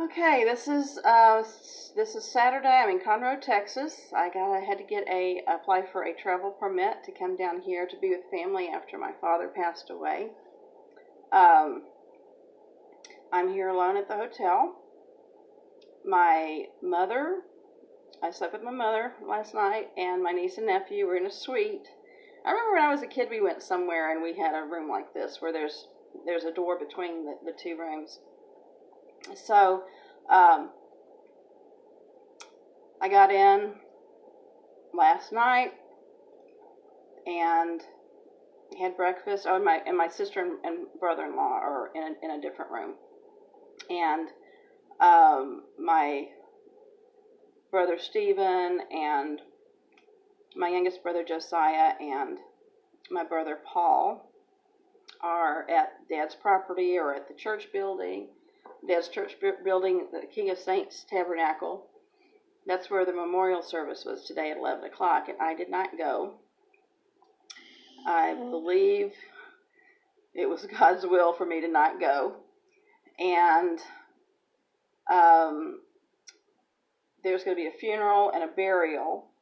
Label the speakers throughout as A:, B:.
A: Okay, this is Saturday. I'm in Conroe, Texas. I had to apply for a travel permit to come down here to be with family after my father passed away. Um, I'm here alone at the hotel. I slept with my mother last night, and my niece and nephew were in a suite. I remember when I was a kid, we went somewhere and we had a room like this where there's a door between the two rooms. So I got in last night and had breakfast. Oh, and my sister and brother-in-law are in a different room, and my brother Stephen and my youngest brother Josiah and my brother Paul are at Dad's property or at the church building. Dad's church building, the King of Saints Tabernacle. That's where the memorial service was today at 11 o'clock, and I did not go. I believe it was God's will for me to not go. And there's going to be a funeral and a burial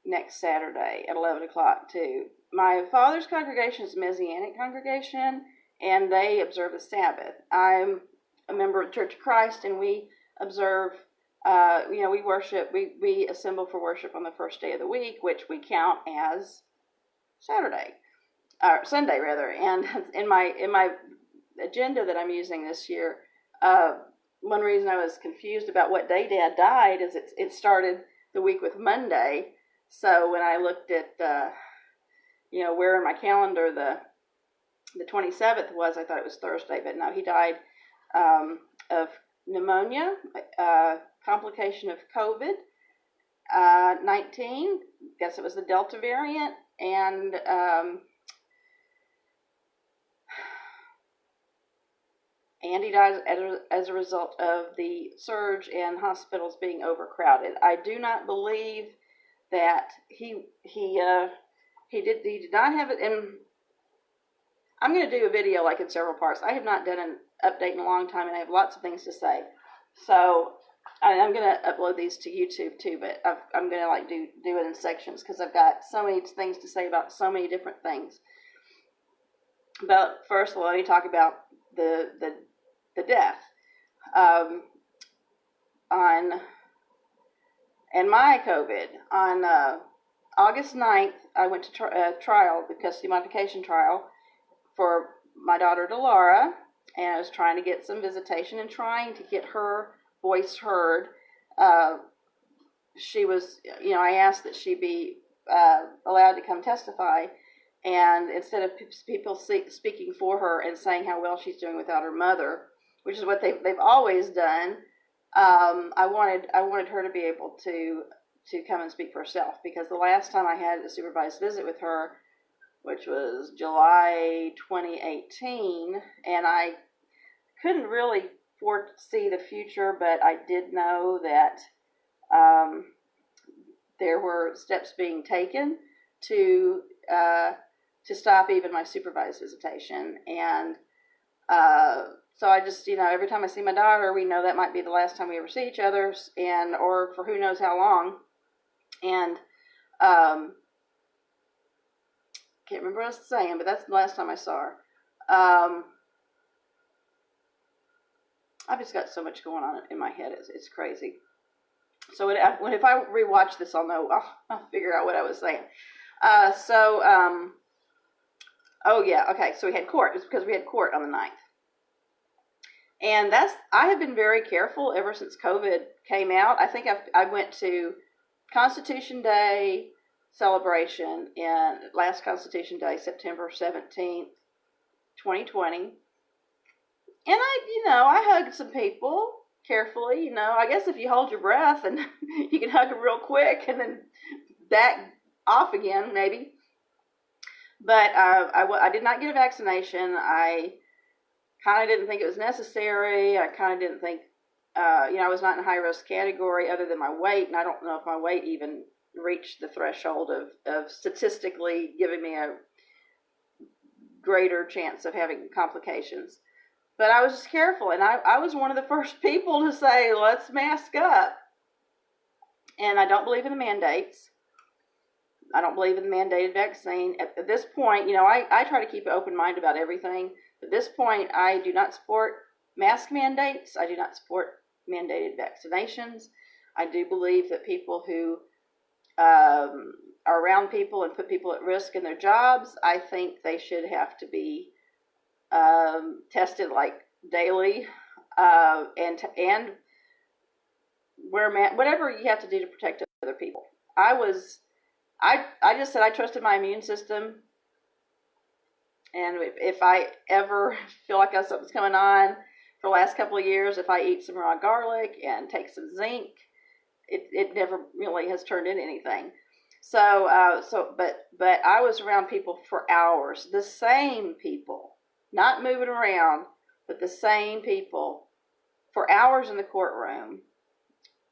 A: next Saturday at 11 o'clock, too. My father's congregation is a Messianic congregation, and they observe the Sabbath. I'm a member of the Church of Christ, and we observe, we worship, we assemble for worship on the first day of the week, which we count as Sunday rather. And in my agenda that I'm using this year, one reason I was confused about what day Dad died is it started the week with Monday. So when I looked at where in my calendar the 27th was, I thought it was Thursday, but no, he died of pneumonia, complication of COVID-19. Guess it was the Delta variant, and he died as a result of the surge and hospitals being overcrowded. I do not believe that he did not have it in. I'm going to do a video like in several parts. I have not done an update in a long time, and I have lots of things to say. So I'm going to upload these to YouTube too, but I'm going to do it in sections because I've got so many things to say about so many different things. But first, let me talk about the death. And my COVID on August 9th, I went to trial, the custody modification trial, for my daughter Delara, and I was trying to get some visitation and trying to get her voice heard. She was, I asked that she be allowed to come testify, and instead of people speaking for her and saying how well she's doing without her mother, which is what they've always done, I wanted her to be able to come and speak for herself, because the last time I had a supervised visit with her, which was July 2018, and I couldn't really foresee the future, but I did know that there were steps being taken to stop even my supervised visitation, and so I just, every time I see my daughter, we know that might be the last time we ever see each other, or for who knows how long, and can't remember what I was saying, but that's the last time I saw her. I've just got so much going on in my head. It's crazy. So if I rewatch this, I'll figure out what I was saying. Oh yeah, okay. So we had court. It's because we had court on the 9th. And I have been very careful ever since COVID came out. I think I went to Constitution Day celebration last Constitution Day, September 17th, 2020. And I hugged some people carefully, I guess if you hold your breath and you can hug them real quick and then back off again, maybe. But I did not get a vaccination. I kind of didn't think it was necessary. I kind of didn't think, I was not in a high-risk category other than my weight, and I don't know if my weight even reached the threshold of statistically giving me a greater chance of having complications. But I was just careful, and I was one of the first people to say, let's mask up. And I don't believe in the mandates. I don't believe in the mandated vaccine. At this point, I try to keep an open mind about everything. At this point, I do not support mask mandates. I do not support mandated vaccinations. I do believe that people who are around people and put people at risk in their jobs, I think they should have to be tested like daily, and wear whatever you have to do to protect other people. I just said I trusted my immune system, and if I ever feel like something's coming on for the last couple of years, if I eat some raw garlic and take some zinc, it never really has turned into anything. But I was around people for hours, the same people, not moving around, but the same people for hours in the courtroom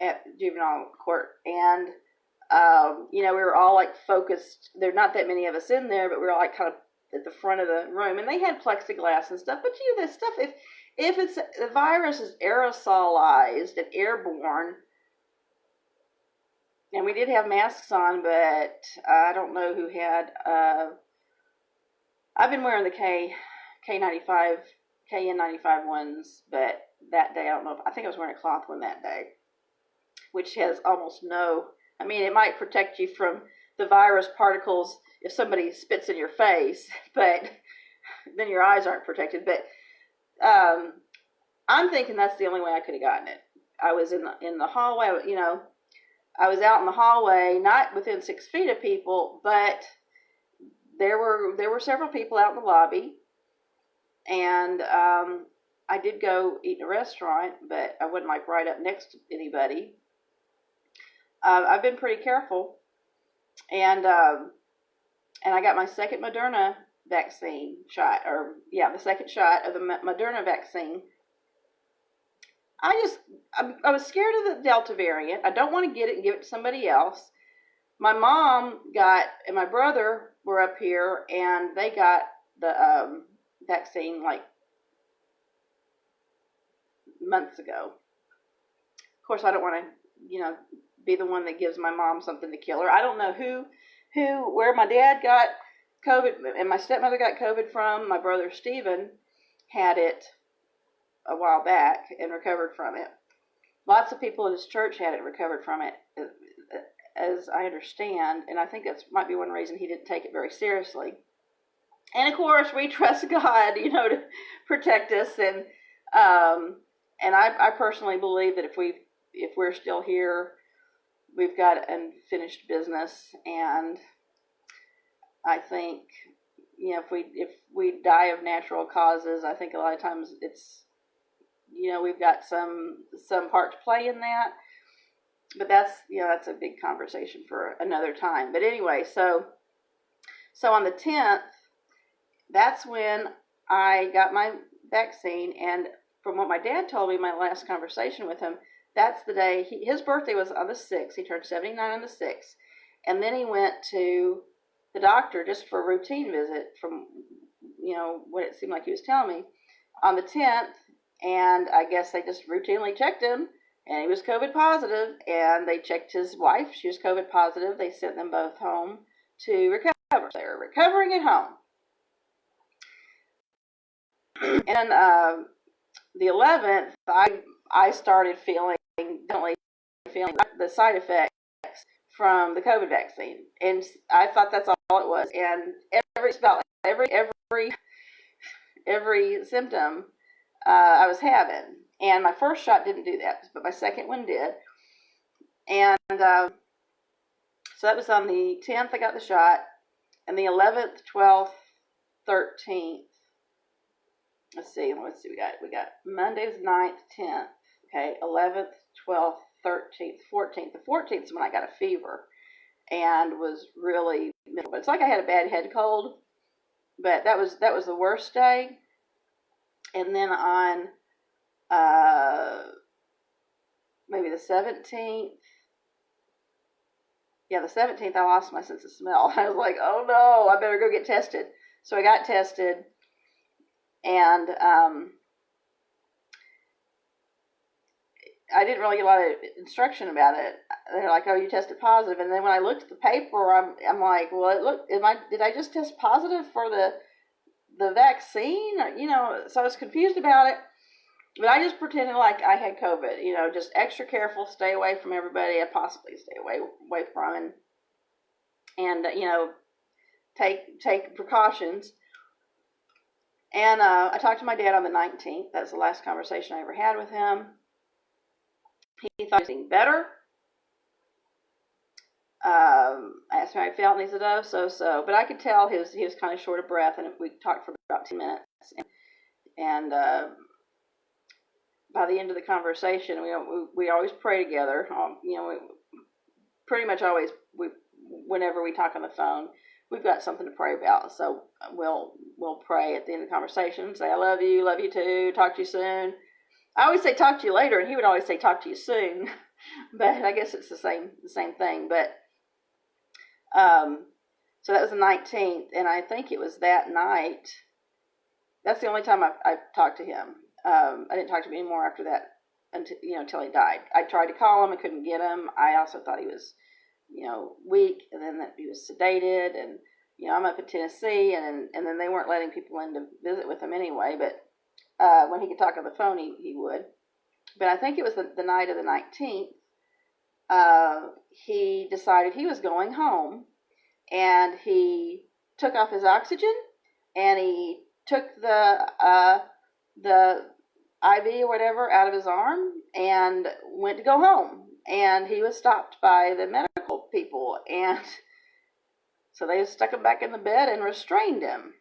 A: at juvenile court. And we were all like focused. There are not that many of us in there, but we were all like kind of at the front of the room, and they had plexiglass and stuff. But this stuff, if it's the virus is aerosolized and airborne, and we did have masks on, but I don't know who had. I've been wearing the KN95 ones, but that day I don't know. I think I was wearing a cloth one that day, which has almost no. I mean, it might protect you from the virus particles if somebody spits in your face, but then your eyes aren't protected. But I'm thinking that's the only way I could have gotten it. I was in the hallway, I was out in the hallway, not within 6 feet of people, but there were several people out in the lobby, and I did go eat in a restaurant, but I wasn't like right up next to anybody. I've been pretty careful, and I got my second Moderna vaccine shot, the second shot of the Moderna vaccine. I was scared of the Delta variant. I don't want to get it and give it to somebody else. My mom and my brother were up here, and they got the vaccine like months ago. Of course, I don't want to, be the one that gives my mom something to kill her. I don't know where my dad got COVID and my stepmother got COVID from. My brother Stephen had it a while back and recovered from it. Lots of people in his church had it and recovered from it, as I understand, and I think that might be one reason he didn't take it very seriously. And of course, we trust God, to protect us, and I personally believe that if we're still here, we've got unfinished business, and I think if we die of natural causes, I think a lot of times it's we've got some part to play in that, but that's a big conversation for another time. But anyway, so on the 10th, that's when I got my vaccine, and from what my dad told me, my last conversation with him, that's the day his birthday was on the 6th. He turned 79 on the 6th, and then he went to the doctor just for a routine visit, from what it seemed like he was telling me, on the 10th. And I guess they just routinely checked him, and he was COVID positive, and they checked his wife. She was COVID positive. They sent them both home to recover. They were recovering at home. And the 11th, I started feeling the side effects from the COVID vaccine, and I thought that's all it was. And every symptom I was having, and my first shot didn't do that, but my second one did. And so that was on the 10th. I got the shot, and the 11th, 12th, 13th. Let's see. We got Monday was 9th, 10th. Okay, 11th, 12th, 13th, 14th. The 14th is when I got a fever and was really miserable. It's like I had a bad head cold, but that was the worst day. And then on maybe the 17th, the 17th, I lost my sense of smell. I was like, oh no, I better go get tested. So I got tested, and I didn't really get a lot of instruction about it. They're like, "Oh, you tested positive," and then when I looked at the paper, I'm like, "Well, did I just test positive for the vaccine?" So I was confused about it. But I just pretended like I had COVID. Just extra careful, stay away from everybody I possibly stay away from, and take precautions. And I talked to my dad on the 19th. That's the last conversation I ever had with him. He thought he was getting better. I asked him how he felt, and he said, "Oh, so." But I could tell he was kind of short of breath, and we talked for about 10 minutes. And by the end of the conversation, we always pray together. We pretty much always, whenever we talk on the phone, we've got something to pray about. So we'll pray at the end of the conversation, say, "I love you too, talk to you soon." I always say talk to you later, and he would always say talk to you soon. But I guess it's the same thing. But so that was the 19th, and I think it was that night. That's the only time I've talked to him. I didn't talk to him anymore after that until he died. I tried to call him, I couldn't get him. I also thought he was weak, and then that he was sedated, and I'm up in Tennessee, and then they weren't letting people in to visit with him anyway. But when he could talk on the phone, he would. But I think it was the night of the 19th. He decided he was going home, and he took off his oxygen, and he took the IV or whatever out of his arm and went to go home. And he was stopped by the medical people, and so they stuck him back in the bed and restrained him.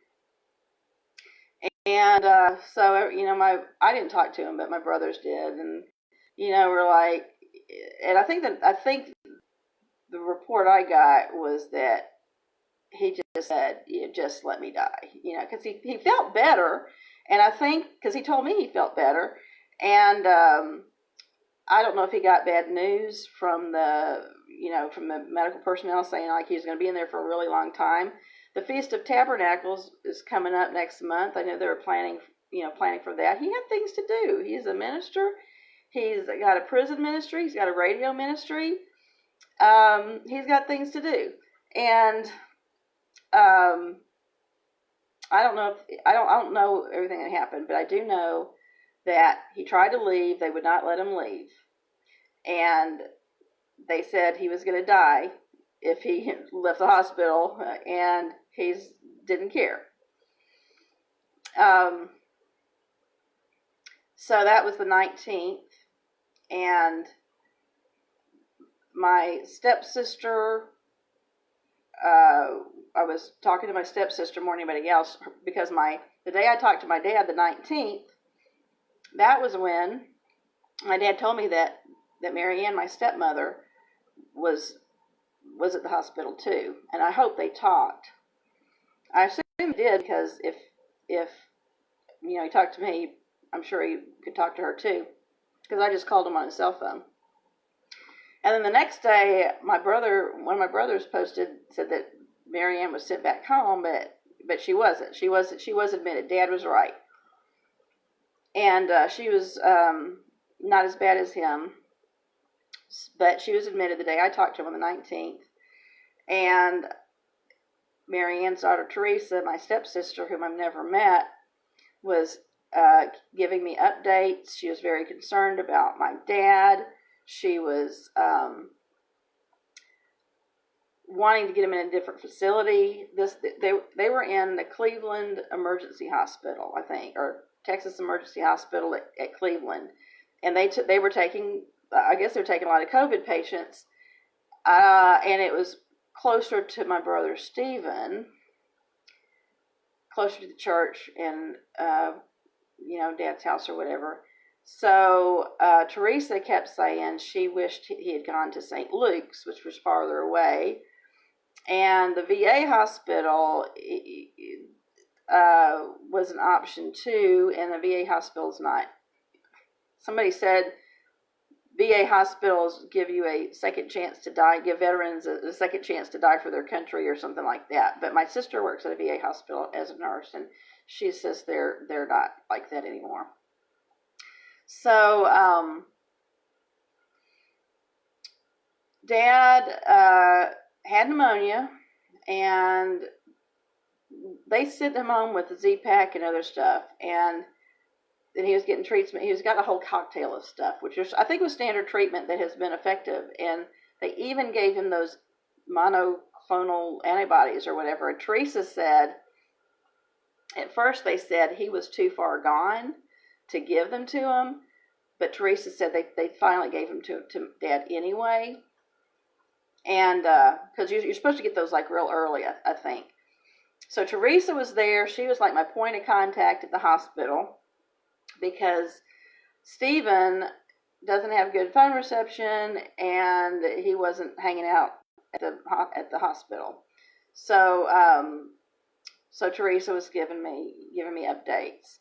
A: And so I didn't talk to him, but my brothers did, and we're like, and I think the report I got was that he just said, "Just let me die," because he felt better, and I think because he told me he felt better, and I don't know if he got bad news from the medical personnel saying like he was going to be in there for a really long time. The Feast of Tabernacles is coming up next month. I know they were planning for that. He had things to do. He's a minister. He's got a prison ministry. He's got a radio ministry. He's got things to do, and I don't know everything that happened, but I do know that he tried to leave. They would not let him leave, and they said he was going to die if he left the hospital, and he didn't care. So that was the 19th, and my stepsister, I was talking to my stepsister more than anybody else, because the day I talked to my dad, the 19th, that was when my dad told me that Mary Ann, my stepmother, was at the hospital too, and I hope they talked. I assume he did, because if he talked to me, I'm sure he could talk to her too, because I just called him on his cell phone. And then the next day, one of my brothers said that Mary Ann was sent back home, but she wasn't. She was admitted. Dad was right, and she was not as bad as him, but she was admitted the day I talked to him on the 19th. And Mary Ann's daughter Teresa, my stepsister, whom I've never met, was giving me updates. She was very concerned about my dad. She was wanting to get him in a different facility. They were in the Cleveland Emergency Hospital, I think, or Texas Emergency Hospital at Cleveland, and they were taking, I guess they're taking a lot of COVID patients, and it was closer to my brother Stephen, closer to the church and Dad's house or whatever. So Teresa kept saying she wished he had gone to St. Luke's, which was farther away, and the VA hospital was an option too, and the VA hospital is not. Somebody said VA hospitals give you a second chance to die, give veterans a second chance to die for their country or something like that. But my sister works at a VA hospital as a nurse, and she says they're not like that anymore. So Dad had pneumonia, and they sent him home with a Z-Pack and other stuff, and then he was getting treatment. He's got a whole cocktail of stuff, which is, I think, was standard treatment that has been effective, and they even gave him those monoclonal antibodies or whatever. And Teresa said, at first they said he was too far gone to give them to him, but Teresa said they finally gave him to Dad anyway. And because you're supposed to get those like real early, I think. So Teresa was there. She was like my point of contact at the hospital because Stephen doesn't have good phone reception, and he wasn't hanging out at the hospital. So so Teresa was giving me updates,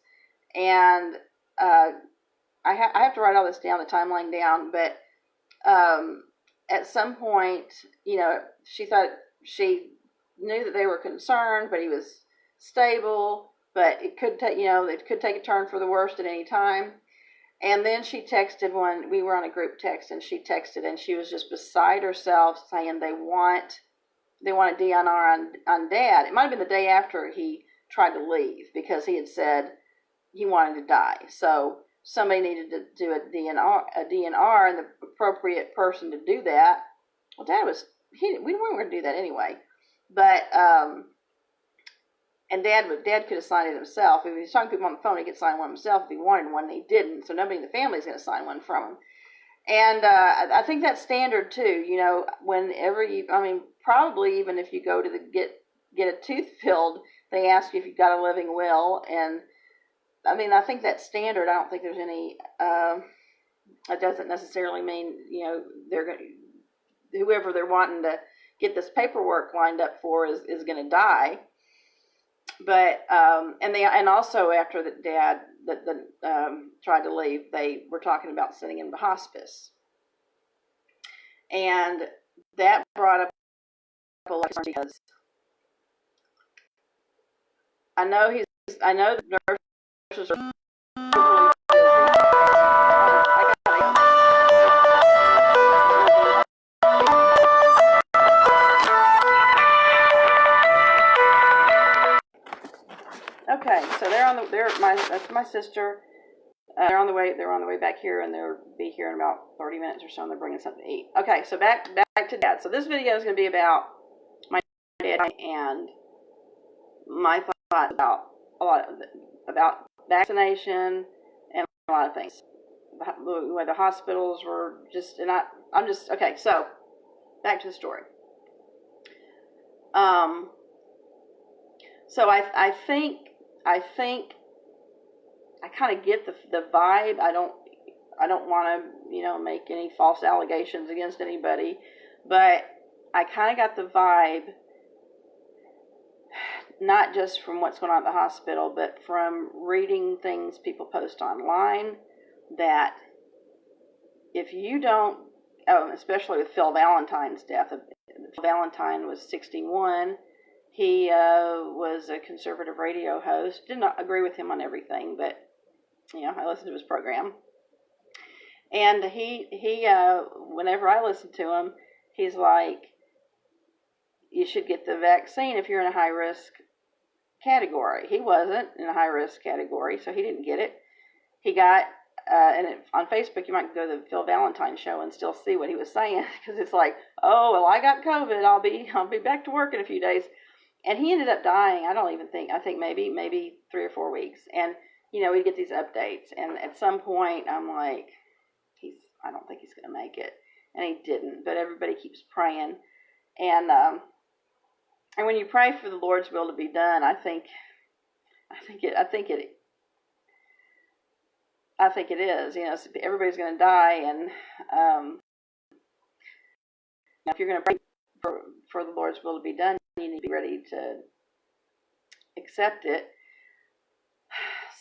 A: and I have to write all this down, the timeline down, but at some point, she thought she knew that they were concerned, but he was stable, but it could take, it could take a turn for the worst at any time. And then she texted when we were on a group text, and she texted, and she was just beside herself, saying they want a DNR on Dad. It might have been the day after he tried to leave, because he had said he wanted to die. So somebody needed to do a DNR, and the appropriate person to do that. Well, Dad we weren't going to do that anyway, but and Dad could have signed it himself. If he was talking to people on the phone, he could sign one himself if he wanted one, and he didn't. So nobody in the family is going to sign one from him. And I think that's standard too. Whenever probably even if you go to get a tooth filled, they ask you if you've got a living will. And I think that's standard. I don't think there's any. It doesn't necessarily mean they're going. Whoever they're wanting to get this paperwork lined up for is going to die. But and also after the Dad tried to leave, they were talking about sending him to hospice, and that brought up a lot of concerns, because I know the nurses are really busy. Okay, so that's my sister. They're on the way back here, and they'll be here in about 30 minutes or so, and they're bringing something to eat. Okay, so back to Dad. So this video is going to be about my dad and my thoughts about vaccination and a lot of things. The hospitals were just, and I'm just okay. So back to the story. So I think I kind of get the vibe. I don't want to make any false allegations against anybody, but I kind of got the vibe, not just from what's going on at the hospital, but from reading things people post online, that if you don't, especially with Phil Valentine's death. Phil Valentine was 61. He was a conservative radio host. Did not agree with him on everything, but I listened to his program. And he whenever I listen to him, he's like, you should get the vaccine if you're in a high risk category. He wasn't in a high risk category, so he didn't get it. He got on Facebook, you might go to the Phil Valentine show and still see what he was saying, because it's like, oh well, I got COVID. I'll be back to work in a few days. And he ended up dying. I think maybe 3 or 4 weeks. And, we get these updates. And at some point, I'm like, I don't think he's going to make it. And he didn't. But everybody keeps praying. And when you pray for the Lord's will to be done, I think it is. Everybody's going to die. And if you're going to pray for the Lord's will to be done, you need to be ready to accept it.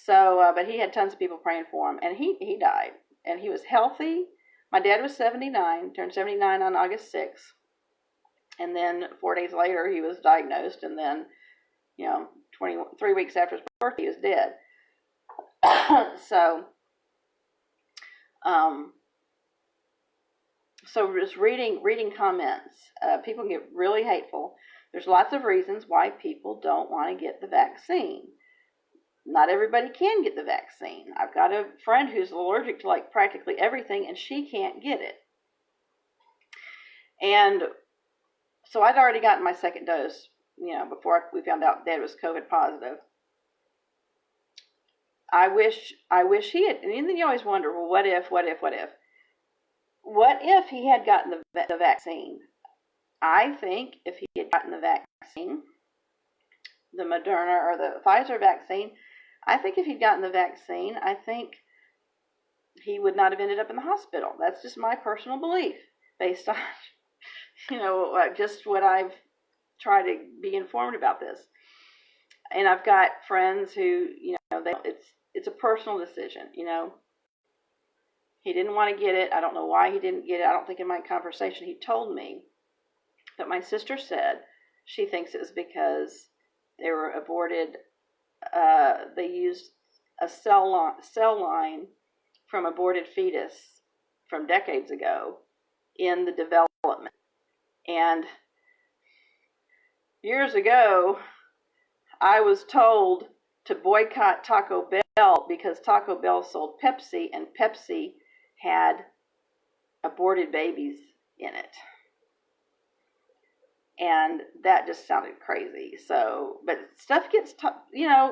A: So, but he had tons of people praying for him, and he died, and he was healthy. My dad was 79, turned 79 on August 6th, and then 4 days later he was diagnosed, and then 3 weeks after his birthday he was dead. So so just reading comments, people get really hateful. There's lots of reasons why people don't want to get the vaccine. Not everybody can get the vaccine. I've got a friend who's allergic to like practically everything, and she can't get it. And so I'd already gotten my second dose, before we found out Dad was COVID positive. I wish he had, and then you always wonder, well, what if? What if he had gotten the vaccine? I think if he had gotten the vaccine, the Moderna or the Pfizer vaccine, I think if he'd gotten the vaccine, I think he would not have ended up in the hospital. That's just my personal belief based on, just what I've tried to be informed about this. And I've got friends who, it's a personal decision, He didn't want to get it. I don't know why he didn't get it. I don't think in my conversation he told me. But my sister said she thinks it was because they were aborted. They used a cell line from aborted fetus from decades ago in the development. And years ago, I was told to boycott Taco Bell because Taco Bell sold Pepsi, and Pepsi had aborted babies in it. And that just sounded crazy. So, but stuff gets,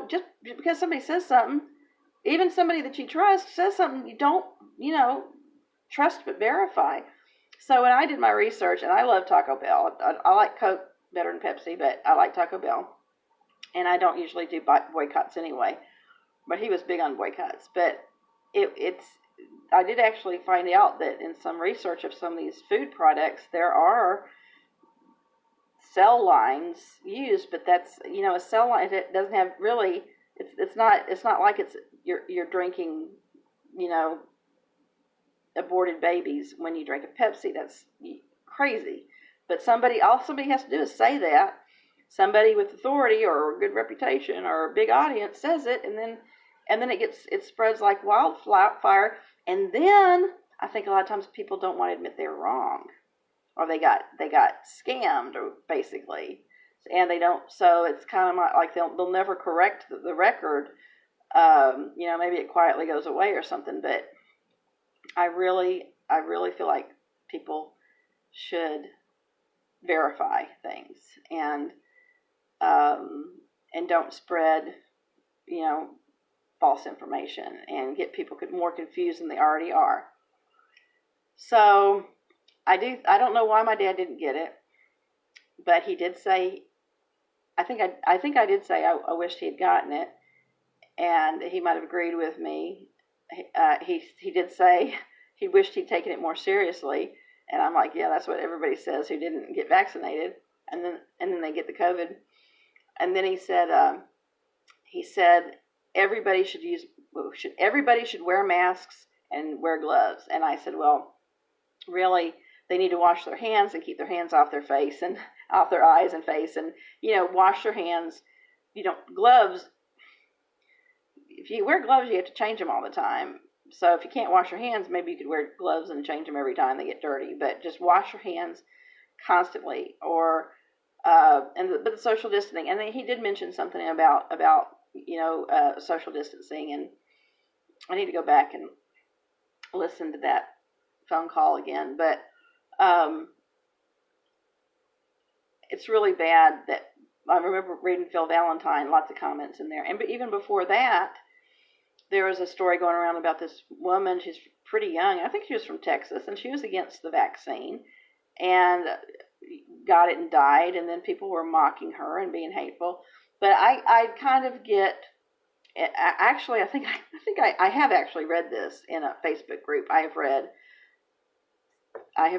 A: just because somebody says something, even somebody that you trust says something you don't, trust but verify. So when I did my research, and I love Taco Bell, I like Coke better than Pepsi, but I like Taco Bell. And I don't usually do boycotts anyway, but he was big on boycotts. But I did actually find out that in some research of some of these food products, there are cell lines used, but that's, a cell line, it doesn't have really, it's not like you're drinking, aborted babies when you drink a Pepsi. That's crazy. But all somebody has to do is say that. Somebody with authority or a good reputation or a big audience says it, and then it spreads like wildfire. And then I think a lot of times people don't want to admit they're wrong, or they got scammed, or basically, and they don't. So it's kind of like they'll never correct the record. Maybe it quietly goes away or something. But I really feel like people should verify things and don't spread, false information and get people more confused than they already are. So I don't know why my dad didn't get it, but he did say, I think I did say I wished he had gotten it, and he might have agreed with me. He did say he wished he'd taken it more seriously, and I'm like, yeah, that's what everybody says who didn't get vaccinated, and then they get the COVID. And then he said everybody should wear masks and wear gloves. And I said, well, really, they need to wash their hands and keep their hands off their face and off their eyes and face, and wash their hands. Gloves. If you wear gloves, you have to change them all the time. So if you can't wash your hands, maybe you could wear gloves and change them every time they get dirty. But just wash your hands constantly, or but the social distancing. And then he did mention something about social distancing, and I need to go back and listen to that phone call again. But it's really bad that I remember reading Phil Valentine, lots of comments in there. And even before that, there was a story going around about this woman. She's pretty young. I think she was from Texas, and she was against the vaccine and got it and died. And then people were mocking her and being hateful. But I kind of get. Actually, I think I have actually read this in a Facebook group. I have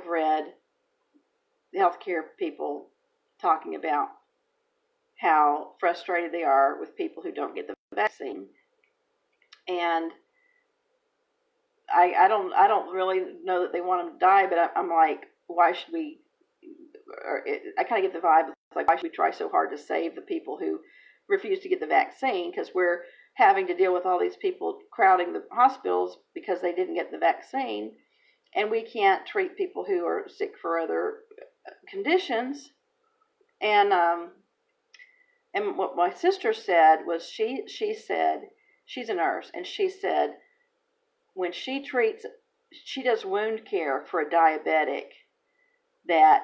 A: read healthcare people talking about how frustrated they are with people who don't get the vaccine, and I don't really know that they want them to die, but I'm like, why should we? I kind of get the vibe. It's like, why should we try so hard to save the people who refuse to get the vaccine? Because we're having to deal with all these people crowding the hospitals because they didn't get the vaccine, and we can't treat people who are sick for other conditions. And what my sister said was she said, she's a nurse, and she said when she does wound care for a diabetic that,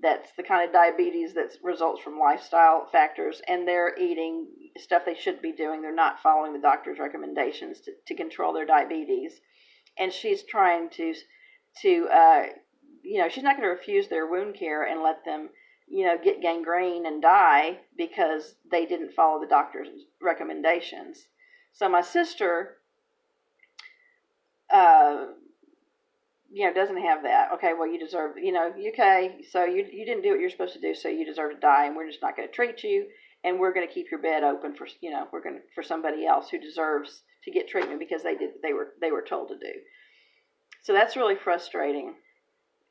A: that's the kind of diabetes that results from lifestyle factors, and they're eating stuff they shouldn't be doing. They're not following the doctor's recommendations to control their diabetes. And she's trying to she's not going to refuse their wound care and let them, get gangrene and die because they didn't follow the doctor's recommendations. So my sister, doesn't have that. Okay, well, you deserve, okay, so you didn't do what you're supposed to do, so you deserve to die, and we're just not going to treat you, and we're going to keep your bed open for, for somebody else who deserves to get treatment because they were told to do. So that's really frustrating.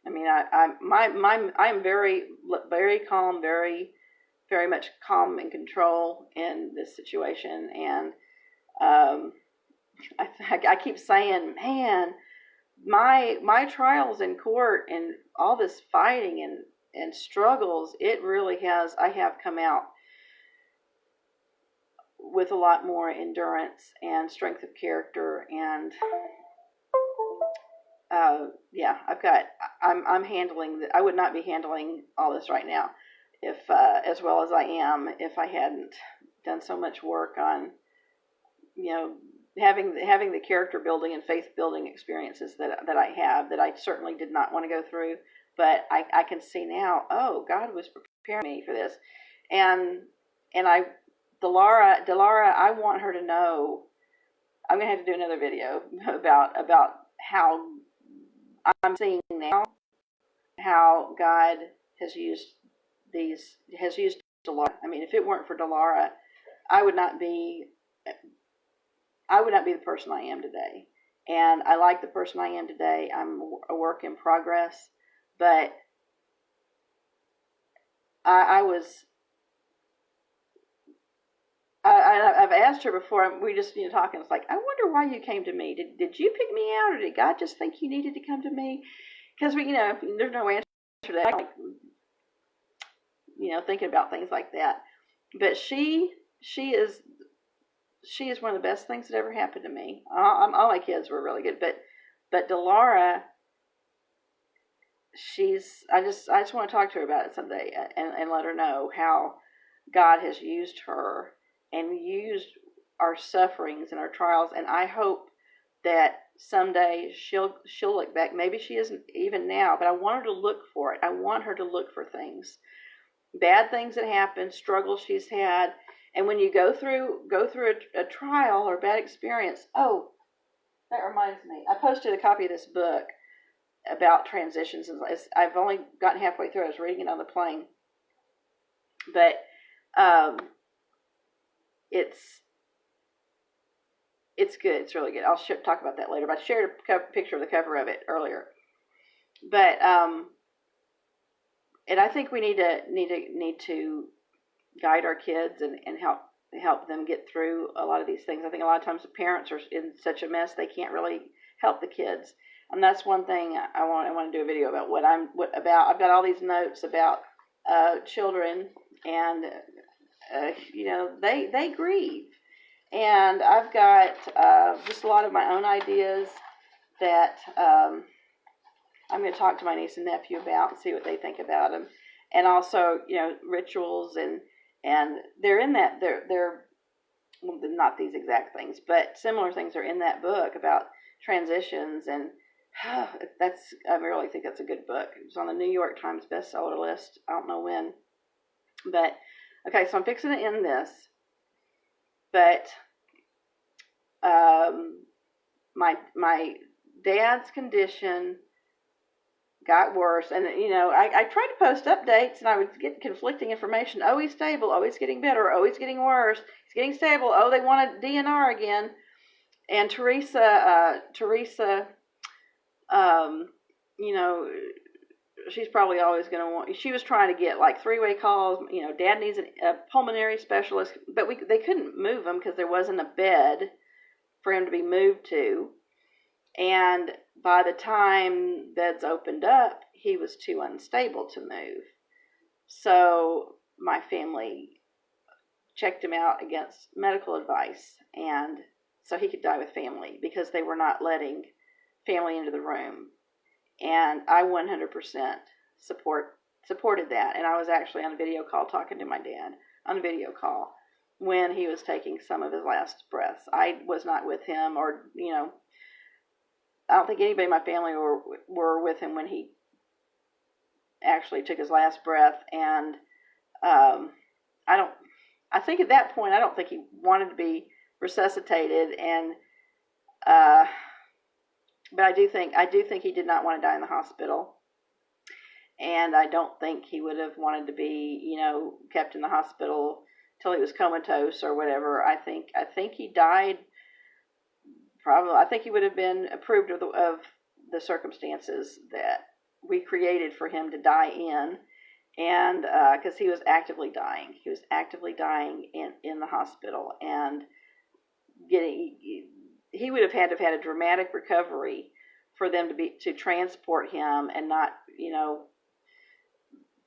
A: I mean, I'm very, very calm, very, very much calm and control in this situation, and I keep saying, man, my trials in court and all this fighting and struggles, it really has. I have come out with a lot more endurance and strength of character, and I'm handling. I would not be handling all this right now, if as well as I am, if I hadn't done so much work on, having the character building and faith building experiences that I have, that I certainly did not want to go through, but I can see now, oh, God was preparing me for this, and Delara, I want her to know. I'm gonna have to do another video about how I'm seeing now how God has used Delara. I mean, if it weren't for Delara, I would not be the person I am today. And I like the person I am today. I'm a work in progress, but I've asked her before. We just talking. It's like, I wonder why you came to me. Did you pick me out, or did God just think you needed to come to me? Because there's no answer to that. Like, thinking about things like that. But she is one of the best things that ever happened to me. All my kids were really good, but Delara, I just want to talk to her about it someday and let her know how God has used her and used our sufferings and our trials. And I hope that someday she'll look back. Maybe she isn't even now, but I want her to look for it. I want her to look for things, bad things that happened, struggles she's had. And when you go through a trial or bad experience, oh, that reminds me, I posted a copy of this book about transitions. I've only gotten halfway through. I was reading it on the plane, but it's good. It's really good. I'll talk about that later. But I shared a picture of the cover of it earlier. But and I think we need to guide our kids and help them get through a lot of these things. I think a lot of times the parents are in such a mess they can't really help the kids, and that's one thing I want to do a video about. I've got all these notes about children, and they grieve, and I've got just a lot of my own ideas that I'm going to talk to my niece and nephew about and see what they think about them, and also rituals and they're in that they're well, not these exact things, but similar things are in that book about transitions, and I really think that's a good book. It was on the New York Times bestseller list. I don't know when, but okay. So I'm fixing to end this, but my dad's condition got worse, and I tried to post updates, and I would get conflicting information. Oh, he's stable. Oh, he's getting better. Oh, he's getting worse. He's getting stable. Oh, they want a DNR again. And Teresa, she's probably always going to want. She was trying to get like 3-way calls. Dad needs a pulmonary specialist, but they couldn't move him because there wasn't a bed for him to be moved to. And by the time beds opened up, he was too unstable to move. So my family checked him out against medical advice, and so he could die with family, because they were not letting family into the room. And I 100% supported that. And I was actually on a video call talking to my dad on a video call when he was taking some of his last breaths. I was not with him, or I don't think anybody in my family were with him when he actually took his last breath. And I think at that point, I don't think he wanted to be resuscitated. And but I do think he did not want to die in the hospital. And I don't think he would have wanted to be, kept in the hospital till he was comatose or whatever. I think he died. Probably, I think he would have been approved of the circumstances that we created for him to die in, and because he was actively dying. He was actively dying in the hospital, and he would have had to have had a dramatic recovery for them to transport him and not,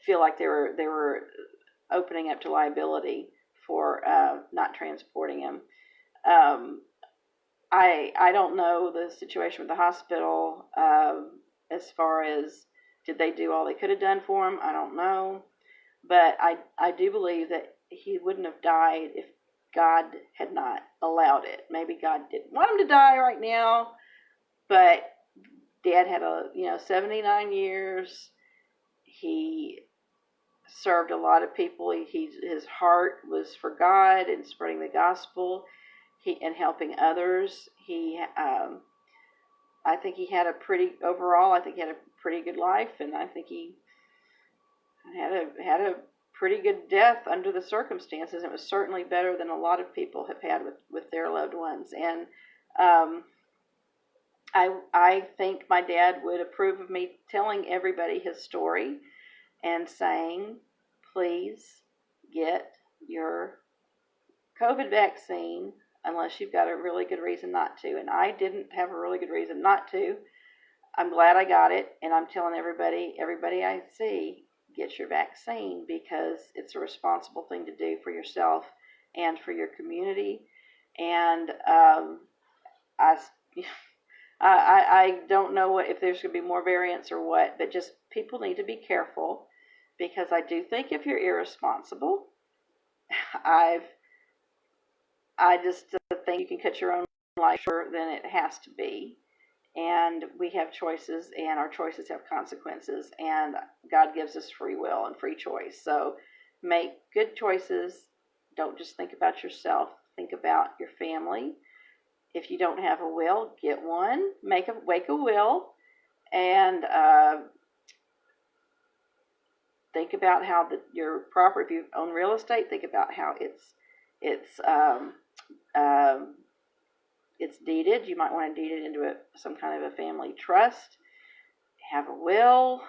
A: feel like they were opening up to liability for not transporting him. I don't know the situation with the hospital as far as, did they do all they could have done for him? I don't know. But I do believe that he wouldn't have died if God had not allowed it. Maybe God didn't want him to die right now, but Dad had 79 years. He served a lot of people. His heart was for God and spreading the gospel, and helping others. I think he had a pretty good life, and I think he had a pretty good death under the circumstances. It was certainly better than a lot of people have had with their loved ones. And I think my dad would approve of me telling everybody his story and saying, please get your COVID vaccine unless you've got a really good reason not to. And I didn't have a really good reason not to. I'm glad I got it, and I'm telling everybody I see, get your vaccine, because it's a responsible thing to do for yourself and for your community. And I don't know if there's going to be more variants or what, but just people need to be careful, because I do think if you're irresponsible, I just think you can cut your own life shorter than it has to be. And we have choices, and our choices have consequences, and God gives us free will and free choice. So make good choices. Don't just think about yourself. Think about your family. If you don't have a will, get one. Make a will, and think about how your property, if you own real estate, think about how it's deeded. You might want to deed it into some kind of a family trust. Have a will.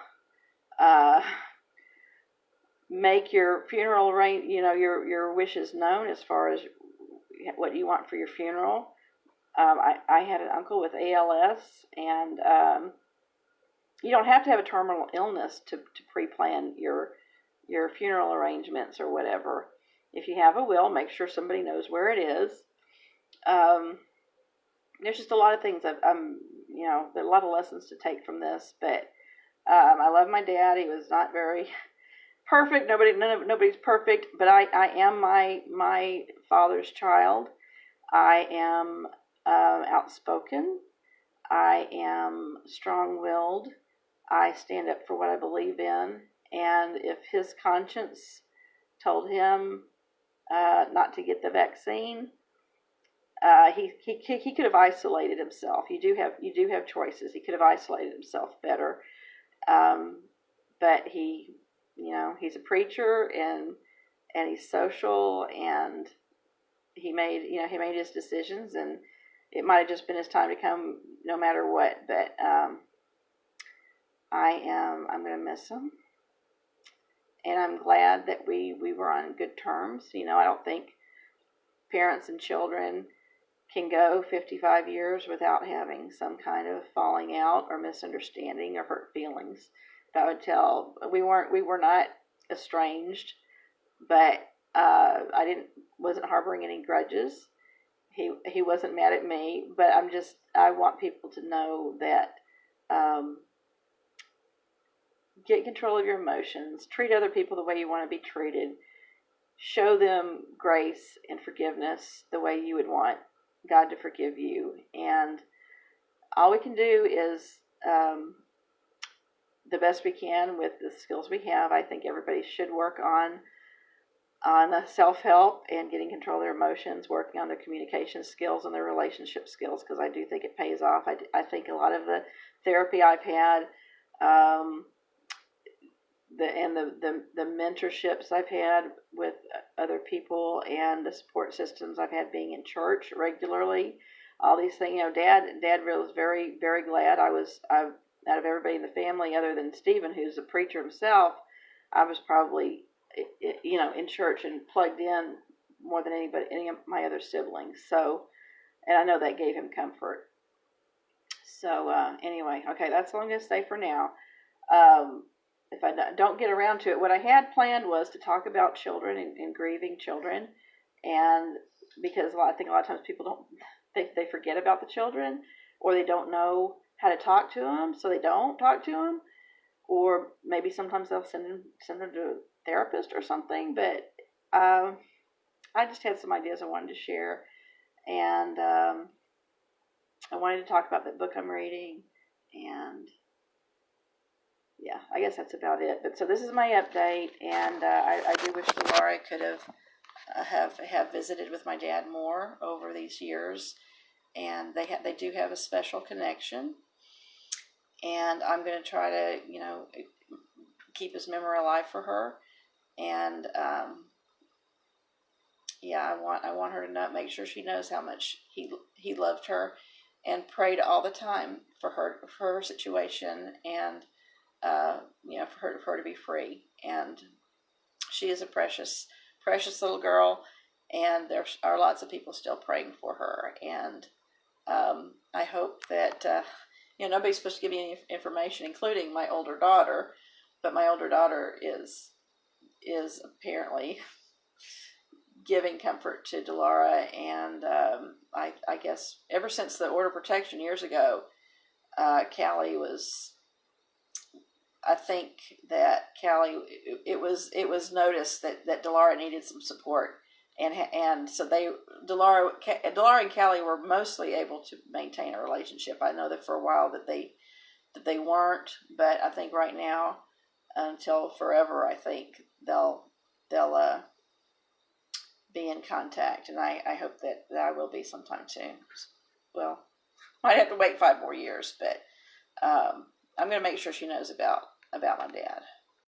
A: Make your funeral your wishes known as far as what you want for your funeral. I had an uncle with ALS, and you don't have to have a terminal illness to pre-plan your funeral arrangements or whatever. If you have a will, make sure somebody knows where it is. There's just a lot of things there are a lot of lessons to take from this, but I love my dad. He was not very perfect. Nobody's perfect, but I am my father's child. I am outspoken. I am strong-willed. I stand up for what I believe in, and if his conscience told him not to get the vaccine, he could have isolated himself. You do have choices. He could have isolated himself better, but he's a preacher, and he's social, and he made his decisions, and it might have just been his time to come no matter what. But I'm going to miss him, and I'm glad that we were on good terms. I don't think parents and children can go 55 years without having some kind of falling out or misunderstanding or hurt feelings. I would tell, we were not estranged, but I wasn't harboring any grudges. He wasn't mad at me, but I want people to know that get control of your emotions, treat other people the way you want to be treated, show them grace and forgiveness the way you would want God to forgive you. And all we can do is the best we can with the skills we have. I think everybody should work on self-help and getting control of their emotions, working on their communication skills and their relationship skills, because I do think it pays off. I think a lot of the therapy I've had, the mentorships I've had with other people, and the support systems I've had being in church regularly, all these things. Dad was very, very glad. Out of everybody in the family, other than Stephen, who's a preacher himself, I was probably, in church and plugged in more than any of my other siblings. So, and I know that gave him comfort. So anyway, okay, that's all I'm going to say for now. If I don't get around to it, what I had planned was to talk about children and grieving children, and because I think a lot of times people they forget about the children, or they don't know how to talk to them, so they don't talk to them, or maybe sometimes they'll send them to a therapist or something. But I just had some ideas I wanted to share, and I wanted to talk about the book I'm reading, and yeah, I guess that's about it. But so this is my update, and I do wish Laura could have visited with my dad more over these years, and they do have a special connection, and I'm going to try to keep his memory alive for her, and I want her to make sure she knows how much he loved her, and prayed all the time for her situation, and for her to be free. And she is a precious little girl, and there are lots of people still praying for her. And I hope that nobody's supposed to give me any information, including my older daughter, but my older daughter is apparently giving comfort to Delara, and I guess ever since the order of protection years ago, Callie was. I think that Callie, it was noticed that Delara needed some support, and so Delara and Callie were mostly able to maintain a relationship. I know that for a while that they weren't, but I think right now, until forever, I think they'll be in contact, and I hope that I will be sometime soon. Well, might have to wait 5 more years, but I'm going to make sure she knows about my dad.